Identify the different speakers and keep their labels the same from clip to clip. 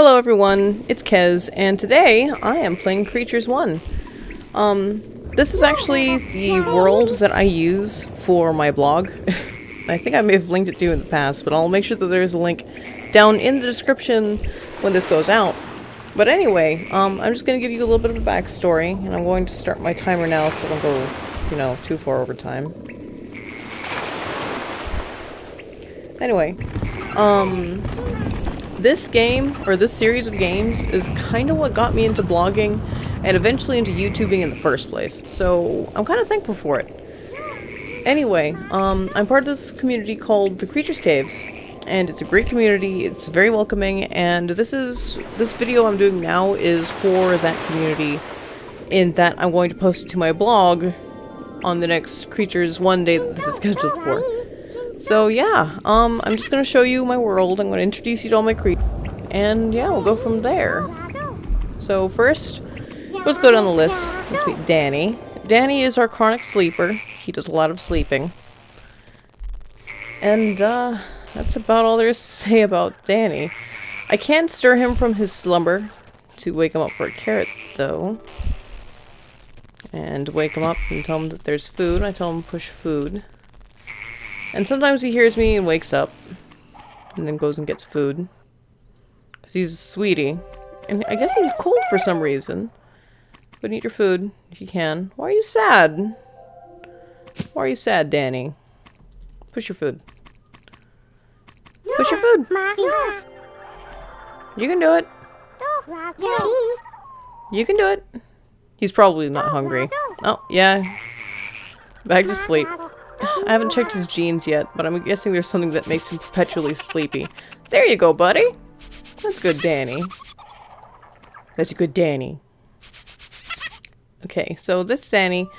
Speaker 1: Hello everyone, it's Kez, and today I am playing Creatures 1. This is actually the world that I use for my blog. I think I may have linked it to you in the past, but I'll make sure that there's a link down in the description when this goes out. But anyway, I'm just going to give you a little bit of a backstory, and I'm going to start my timer now so I don't go, too far over time. Anyway, this game, or this series of games, is kind of what got me into blogging and eventually into YouTubing in the first place, so I'm kind of thankful for it. Anyway, I'm part of this community called the Creatures Caves, and it's a great community, it's very welcoming, and this video I'm doing now is for that community, in that I'm going to post it to my blog on the next Creatures 1 day that this is scheduled for. So yeah, I'm just gonna show you my world, I'm gonna introduce you to all my creatures, and yeah, we'll go from there. So first, let's go down the list. Let's meet Danny. Danny is our chronic sleeper. He does a lot of sleeping. And that's about all there is to say about Danny. I can stir him from his slumber to wake him up for a carrot, though. And wake him up and tell him that there's food. I tell him to push food. And sometimes he hears me and wakes up. And then goes and gets food. Because he's a sweetie. And I guess he's cold for some reason. But eat your food if you can. Why are you sad? Why are you sad, Danny? Push your food. Push your food! You can do it. You can do it. He's probably not hungry. Oh, yeah. Back to sleep. I haven't checked his genes yet, but I'm guessing there's something that makes him perpetually sleepy. There you go, buddy! That's good, Danny. That's a good Danny. Okay, so this Danny,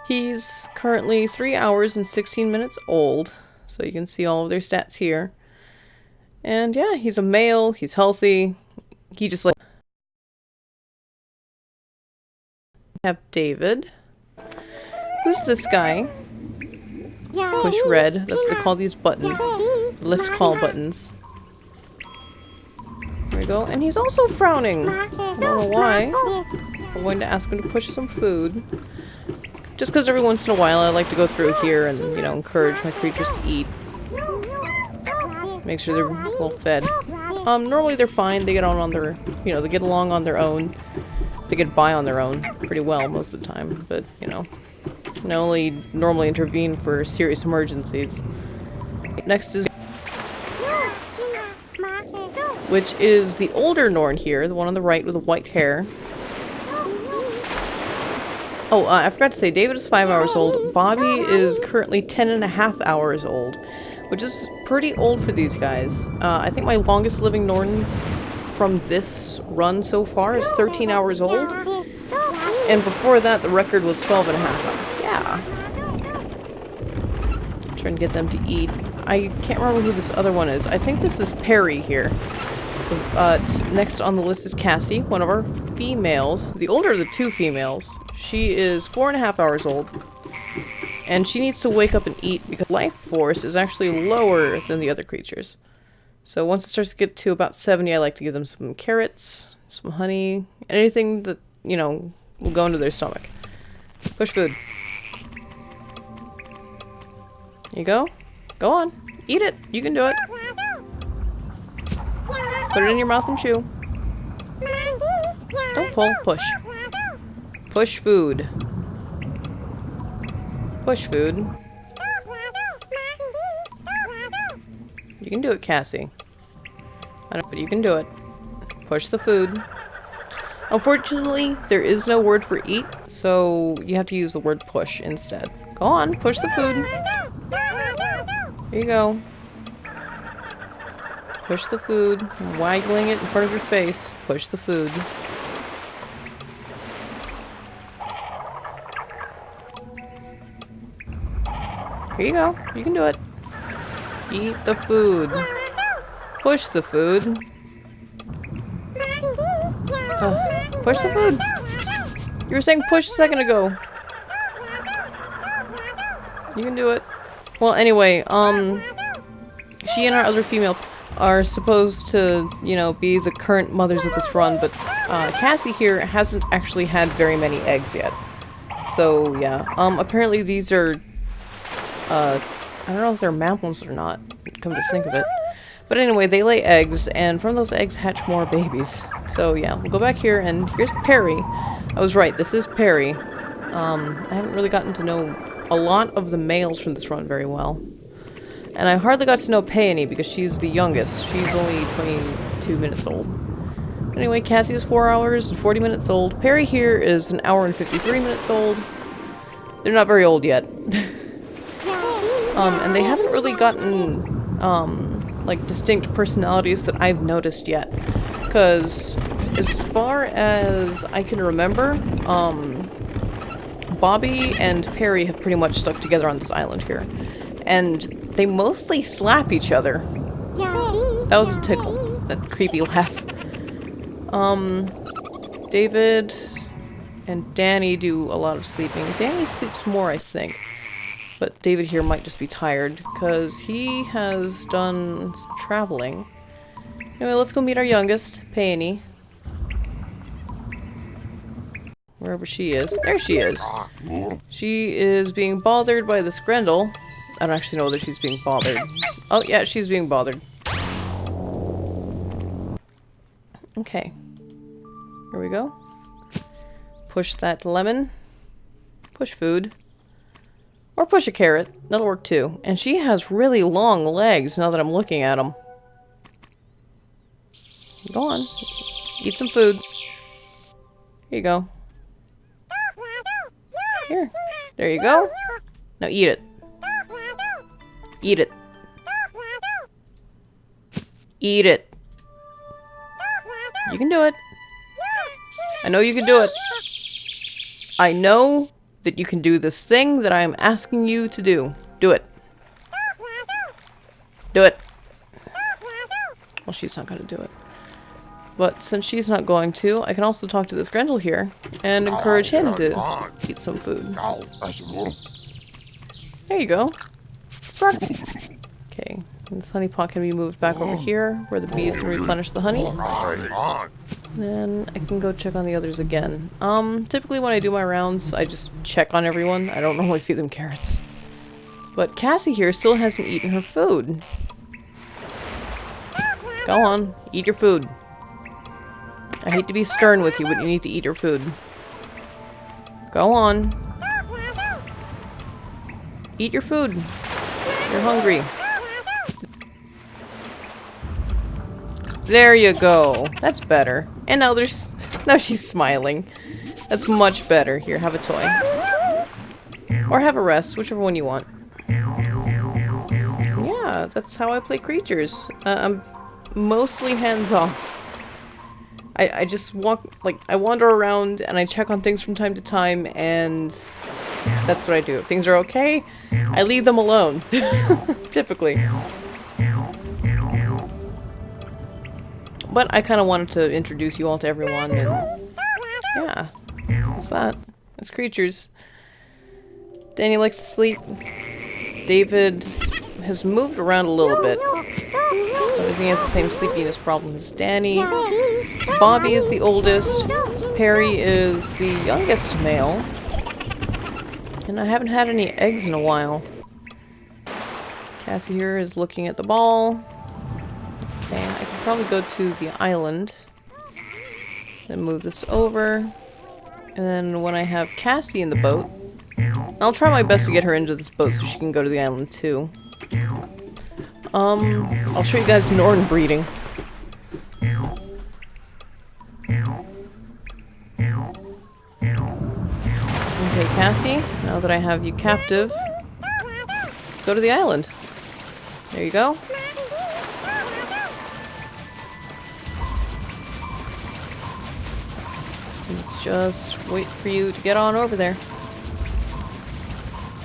Speaker 1: he's currently 3 hours and 16 minutes old, so you can see all of their stats here. And yeah, he's a male, he's healthy, he just like... Have David. Who's this guy? Push red. That's what they call these buttons. Lift call buttons. There we go. And he's also frowning. I don't know why. I'm going to ask him to push some food. Just because every once in a while I like to go through here and, encourage my creatures to eat. Make sure they're well fed. Normally they're fine. They get on their, they get along on their own. They get by on their own pretty well most of the time. But, I only normally intervene for serious emergencies. Next is... which is the older Norn here, the one on the right with the white hair. Oh, I forgot to say, David is 5 hours old. Bobby is currently 10.5 hours old, which is pretty old for these guys. I think my longest living Norn from this run so far is 13 hours old. And before that, the record was 12.5 hours. Yeah. Trying to get them to eat. I can't remember who this other one is. I think this is Perry here. Next on the list is Cassie, one of our females. The older of the two females. She is 4.5 hours old. And she needs to wake up and eat because life force is actually lower than the other creatures. So once it starts to get to about 70, I like to give them some carrots, some honey, anything that, will go into their stomach. Push food. Here you go. Go on. Eat it. You can do it. Put it in your mouth and chew. Don't pull. Push. Push food. Push food. You can do it, Cassie. I don't know, but you can do it. Push the food. Unfortunately, there is no word for eat, so you have to use the word push instead. Go on, push the food. Here you go. Push the food. Waggling it in front of your face. Push the food. Here you go. You can do it. Eat the food. Push the food. Push the food. You were saying push a second ago. You can do it. Well, anyway, she and our other female... are supposed to, you know, be the current mothers of this run, but Cassie here hasn't actually had very many eggs yet. So, yeah. Apparently these are, I don't know if they're mammals or not, come to think of it. But anyway, they lay eggs, and from those eggs hatch more babies. So, yeah, we'll go back here, and here's Perry. I was right, this is Perry. I haven't really gotten to know a lot of the males from this run very well. And I hardly got to know Peony because she's the youngest. She's only 22 minutes old. Anyway, Cassie is 4 hours and 40 minutes old. Perry here is an hour and 53 minutes old. They're not very old yet. And they haven't really gotten, like, distinct personalities that I've noticed yet. Because, as far as I can remember, Bobby and Perry have pretty much stuck together on this island here. And they mostly slap each other. That was a tickle. That creepy laugh. David and Danny do a lot of sleeping. Danny sleeps more, I think. But David here might just be tired, because he has done some traveling. Anyway, let's go meet our youngest, Peony. Wherever she is. There she is. She is being bothered by this Grendel. I don't actually know whether she's being bothered. Oh, yeah, she's being bothered. Okay. Here we go. Push that lemon. Push food. Or push a carrot. That'll work too. And she has really long legs now that I'm looking at them. Go on. Eat some food. Here you go. Here. There you go. Now eat it. Eat it. Eat it. You can do it. I know you can do it. I know that you can do this thing that I am asking you to do. Do it. Do it. Well, she's not going to do it. But since she's not going to, I can also talk to this Grendel here and encourage him to eat some food. There you go. Spark. Okay, and this honey pot can be moved back over here, where the bees can replenish the honey. Then I can go check on the others again. Typically when I do my rounds, I just check on everyone. I don't normally feed them carrots. But Cassie here still hasn't eaten her food. Go on, eat your food. I hate to be stern with you, but you need to eat your food. Go on. Eat your food. You're hungry. There you go. That's better. And now there's... now she's smiling. That's much better. Here, have a toy. Or have a rest, whichever one you want. Yeah, that's how I play creatures. I'm mostly hands-off. I just walk... like, I wander around and I check on things from time to time, and... that's what I do. If things are okay, I leave them alone. Typically. But I kind of wanted to introduce you all to everyone, and yeah, that's that. It's creatures. Danny likes to sleep. David has moved around a little bit. But I think he has the same sleepiness problem as Danny. Bobby is the oldest. Perry is the youngest male. And I haven't had any eggs in a while. Cassie here is looking at the ball. Okay, I can probably go to the island. Then move this over. And then when I have Cassie in the boat, I'll try my best to get her into this boat so she can go to the island too. I'll show you guys Norn breeding. Okay, Cassie, now that I have you captive, let's go to the island. There you go. Let's just wait for you to get on over there.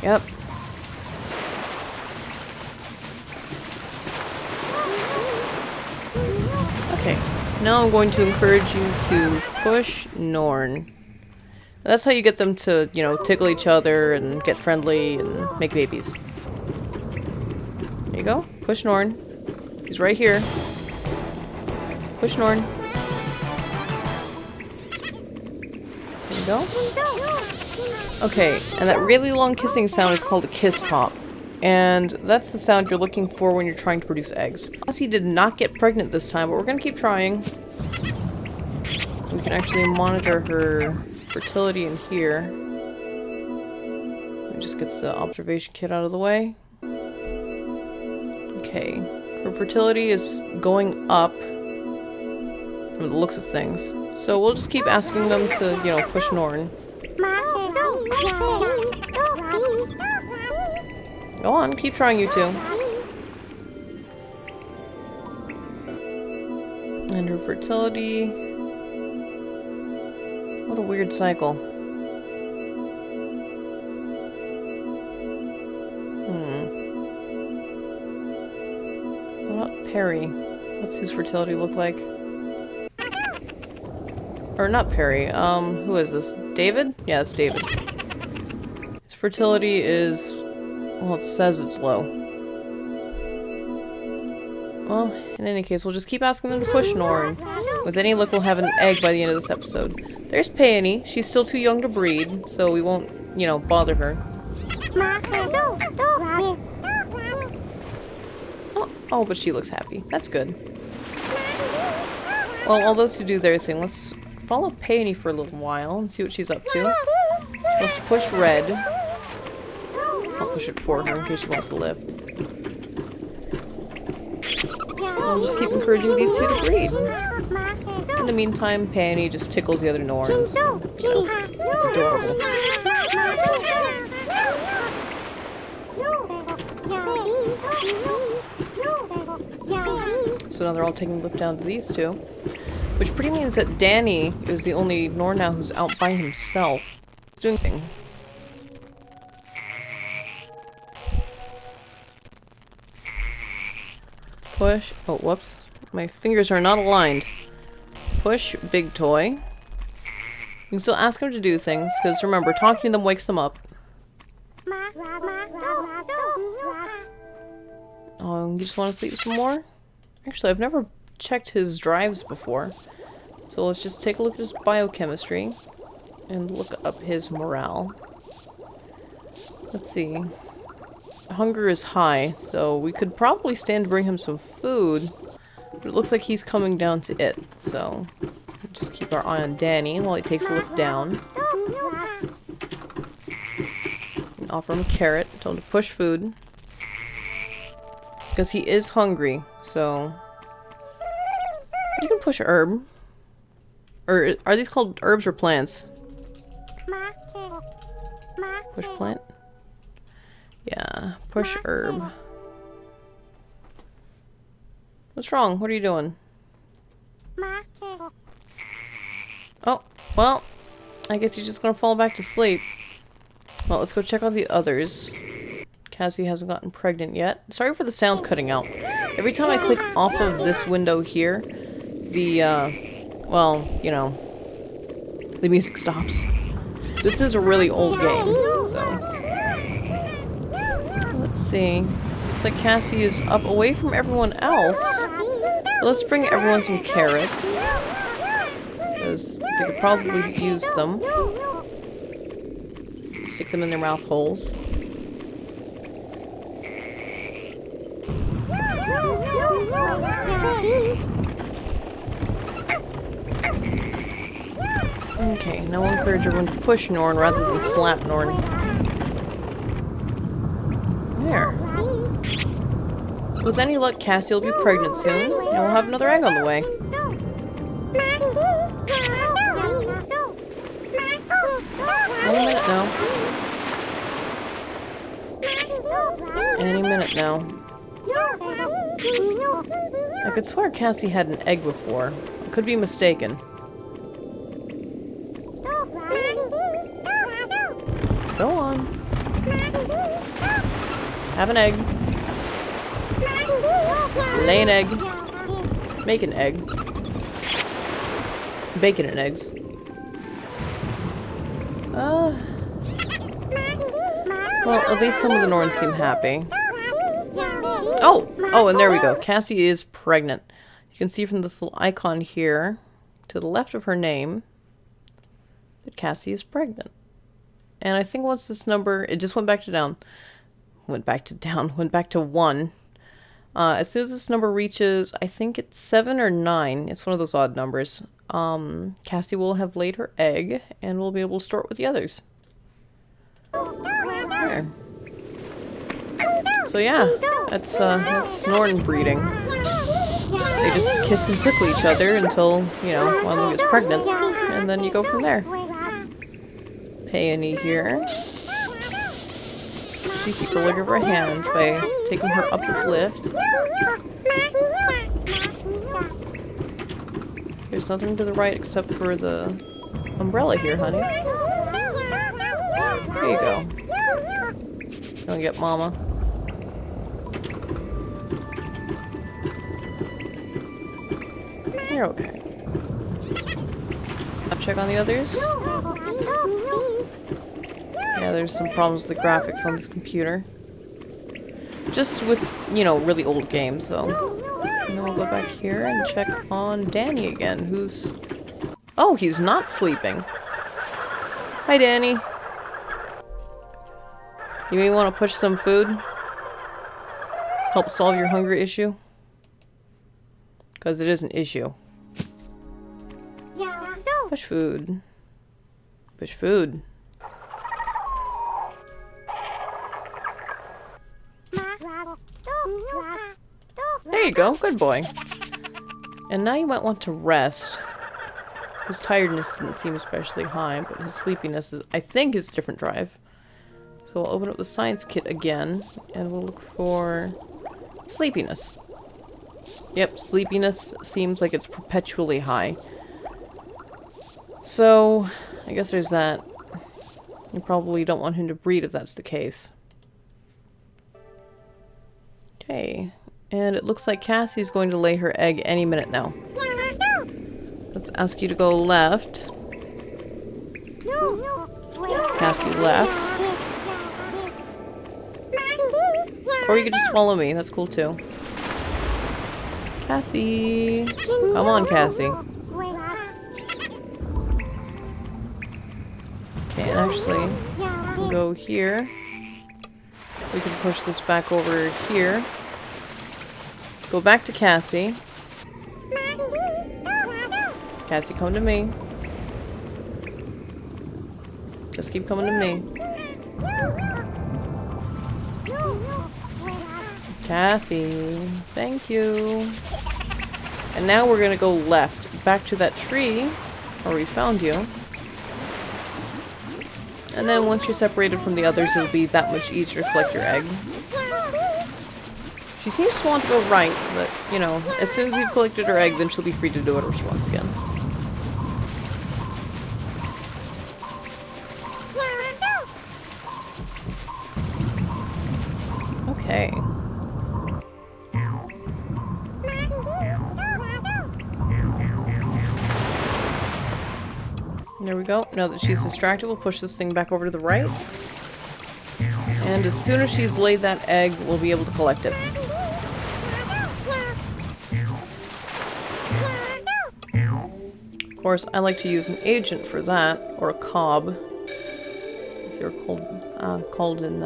Speaker 1: Yep. Okay, now I'm going to encourage you to push Norn. That's how you get them to, you know, tickle each other and get friendly and make babies. There you go. Push Norn. He's right here. Push Norn. There you go. Okay, and that really long kissing sound is called a kiss pop. And that's the sound you're looking for when you're trying to produce eggs. Cassie did not get pregnant this time, but we're gonna keep trying. We can actually monitor her fertility in here. Let me just get the observation kit out of the way. Okay, her fertility is going up from the looks of things. So we'll just keep asking them to, you know, push Norn. Go on, keep trying, you two. And her fertility... What a weird cycle. What about Perry? What's his fertility look like? Or not Perry, who is this? David? Yeah, it's David. His fertility is... well, it says it's low. Well, in any case, we'll just keep asking them to push Norn. With any luck, we'll have an egg by the end of this episode. There's Peony. She's still too young to breed, so we won't, you know, bother her. Oh, but she looks happy. That's good. Well, all those two do their thing. Let's follow Peony for a little while and see what she's up to. Let's push Red. I'll push it for her in case she wants to lift. I'll just keep encouraging these two to breed. In the meantime, Peony just tickles the other Norns. It's adorable. So now they're all taking a look down to these two. Which pretty means that Danny is the only Norn now who's out by himself. He's doing things. Push. Oh, whoops. My fingers are not aligned. Push Big Toy. You can still ask him to do things, because remember, talking to them wakes them up. Oh, you just want to sleep some more? Actually, I've never checked his drives before. So let's just take a look at his biochemistry and look up his morale. Let's see. Hunger is high, so we could probably stand to bring him some food, but it looks like he's coming down to it, so just keep our eye on Danny while he takes a look down. And offer him a carrot, tell him to push food. Because he is hungry, so you can push herb. Or are these called herbs or plants? Push plant? Yeah, push herb. What's wrong? What are you doing? Oh, well, I guess he's just gonna fall back to sleep. Well, let's go check out the others. Cassie hasn't gotten pregnant yet. Sorry for the sound cutting out. Every time I click off of this window here, the, well, you know, the music stops. This is a really old game, so... Let's see. Looks like Cassie is up away from everyone else. But let's bring everyone some carrots. Because they could probably use them. Stick them in their mouth holes. Okay, now we'll encourage everyone to push Norn rather than slap Norn. There. With any luck, Cassie will be pregnant soon, and we'll have another egg on the way. Any minute now. Any minute now. I could swear Cassie had an egg before. I could be mistaken. Go on. Have an egg. Lay an egg. Make an egg. Bacon and eggs. Well, at least some of the Norns seem happy. Oh, and there we go. Cassie is pregnant. You can see from this little icon here, to the left of her name, that Cassie is pregnant. And I think once this number, it just went back to 1. As soon as this number reaches, I think it's 7 or 9, it's one of those odd numbers, Cassie will have laid her egg, and we'll be able to store it with the others. There. So yeah, that's Norn breeding. They just kiss and tickle each other until, you know, one of them gets pregnant, and then you go from there. Peony here. She seeks a lick of her hands by taking her up this lift. There's nothing to the right except for the umbrella here, honey. There you go. Gonna get Mama. You're okay. I'll check on the others. Yeah, there's some problems with the graphics on this computer. Just with, you know, really old games, though. And then we'll go back here and check on Danny again, who's... Oh, he's not sleeping. Hi, Danny. You may want to push some food. Help solve your hunger issue. Because it is an issue. Push food. Push food. There you go. Good boy. And now you might want to rest. His tiredness didn't seem especially high, but his sleepiness is, I think, is a different drive. So we'll open up the science kit again, and we'll look for sleepiness. Yep, sleepiness seems like it's perpetually high. So, I guess there's that. You probably don't want him to breed if that's the case. Okay, and it looks like Cassie's going to lay her egg any minute now. Let's ask you to go left. Cassie left. Or you could just follow me, that's cool too. Cassie! Come on, Cassie. Okay, and actually, we'll go here. We can push this back over here. Go back to Cassie. Cassie, come to me. Just keep coming to me. Cassie, thank you. And now we're gonna go left, back to that tree where we found you. And then once you're separated from the others, it'll be that much easier to collect your egg. She seems to want to go right, but, you know, as soon as you've collected her egg, then she'll be free to do whatever she wants again. Okay. There we go. Now that she's distracted, we'll push this thing back over to the right. And as soon as she's laid that egg, we'll be able to collect it. Of course, I like to use an agent for that, or a cob, as they were called in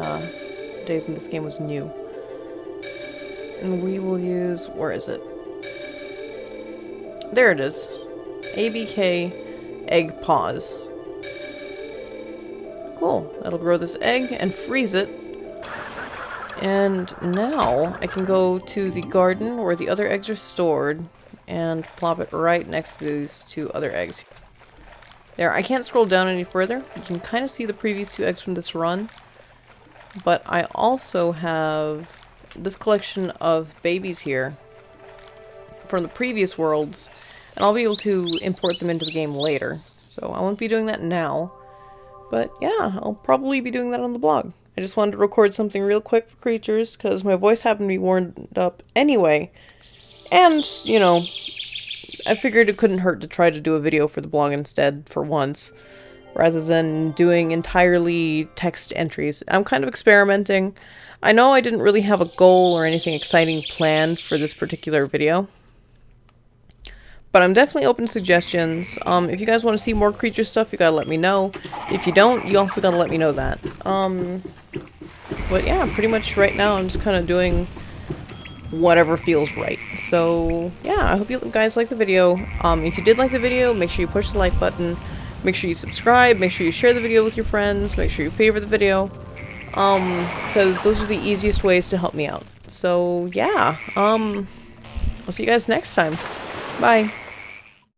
Speaker 1: days when this game was new. And we will use, where is it? There it is. ABK egg pause. Cool. That'll grow this egg and freeze it. And now I can go to the garden where the other eggs are stored and plop it right next to these two other eggs. There, I can't scroll down any further. You can kind of see the previous 2 eggs from this run. But I also have this collection of babies here from the previous worlds, and I'll be able to import them into the game later. So I won't be doing that now, but yeah, I'll probably be doing that on the blog. I just wanted to record something real quick for creatures, because my voice happened to be warmed up anyway, and, you know, I figured it couldn't hurt to try to do a video for the blog instead, for once, rather than doing entirely text entries. I'm kind of experimenting. I know I didn't really have a goal or anything exciting planned for this particular video, but I'm definitely open to suggestions. If you guys want to see more creature stuff, you gotta let me know. If you don't, you also gotta let me know that. But yeah, pretty much right now I'm just kind of doing whatever feels right. So yeah, I hope you guys like the video. If you did like the video, make sure you push the like button. Make sure you subscribe. Make sure you share the video with your friends. Make sure you favorite the video. Because those are the easiest ways to help me out. So yeah, I'll see you guys next time. Bye.